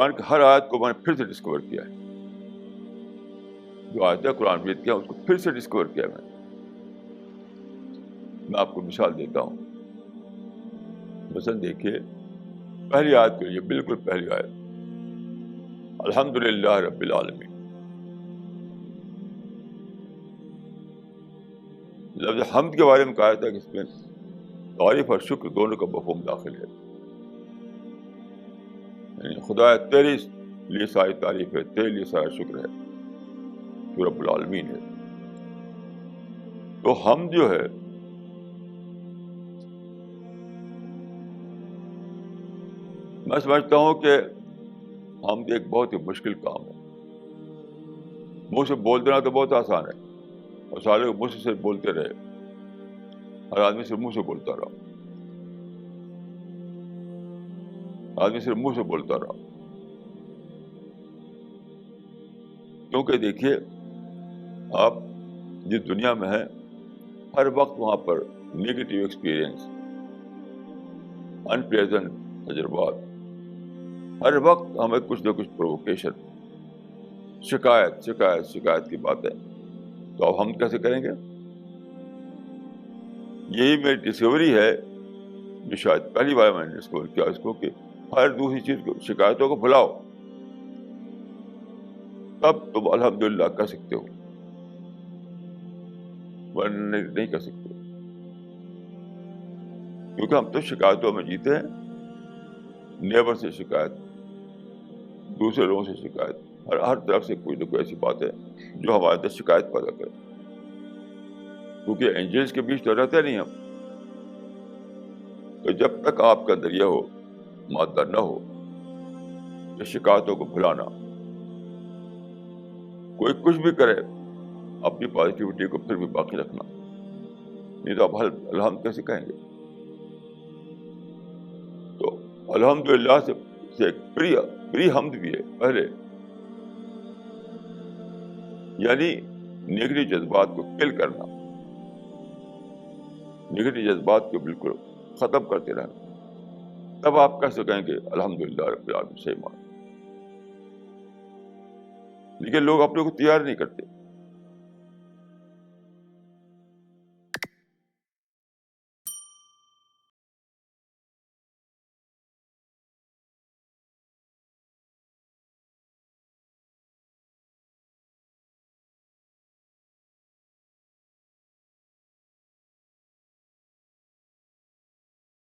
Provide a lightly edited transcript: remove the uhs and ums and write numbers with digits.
قرآن کی ہر آیت کو میں نے پھر سے ڈسکور کیا ہے. جو آیتیں قرآن میں کیا اس کو پھر سے ڈسکور کیا میں. میں آپ کو مثال دیتا ہوں. مثلا دیکھیے پہلی آیت کے لیے, بالکل پہلی آیت, الحمدللہ رب العالمین. لفظ حمد کے بارے میں کہا تھا کہ اس میں تعریف اور شکر دونوں کا مفہوم داخل ہے. یعنی خدا تیرے لیے ساری تعریف ہے, تیرے لیے سارا شکر ہے, تو رب العالمین ہے. تو حمد جو ہے میں سمجھتا ہوں کہ حمد ایک بہت ہی مشکل کام ہے. منہ سے بول دینا تو بہت آسان ہے, اور سارے لوگ منہ سے بولتے رہے, ہر آدمی صرف منہ سے بولتا رہا, آدمی صرف منہ سے بولتا رہا. کیونکہ دیکھیے آپ جس دنیا میں ہیں ہر وقت وہاں پر نگیٹو ایکسپیرئنس, انپلیزنٹ تجربات, ہر وقت ہمیں کچھ نہ کچھ پرووکیشن, شکایت کی باتیں. تو اب ہم کیسے کریں گے؟ یہی میری ڈسکوری ہے جو شاید پہلی بار میں نے ڈسکور کیا اس کو, کہ ہر دوسری چیز کو, شکایتوں کو بھلاؤ, تب تم الحمدللہ کہہ سکتے ہو, ورنہ نہیں کہہ سکتے. کیونکہ ہم تو شکایتوں میں جیتے ہیں. نیبر سے شکایت, دوسرے لوگوں سے شکایت, ہر طرف سے کوئی نہ کوئی ایسی بات ہے جو ہمارے اندر شکایت پیدا کرے. کیونکہ اینجلس کے بیچ تو رہتے نہیں ہم. تو جب تک آپ کے اندر یہ ہو, مادہ نہ ہو کہ شکایتوں کو بھلانا, کوئی کچھ بھی کرے اپنی پازیٹیوٹی کو پھر بھی باقی رکھنا, نہیں تو آپ الحمد کیسے کہیں گے؟ تو الحمدللہ سے ایک پری حمد بھی ہے پہلے, یعنی نیگیٹو جذبات کو کل کرنا, نیگیٹو جذبات کو بالکل ختم کرتے رہنا. تب آپ کیسے کہیں گے الحمدللہ رب العالمین, صحیح مان. لیکن لوگ اپنے کو تیار نہیں کرتے.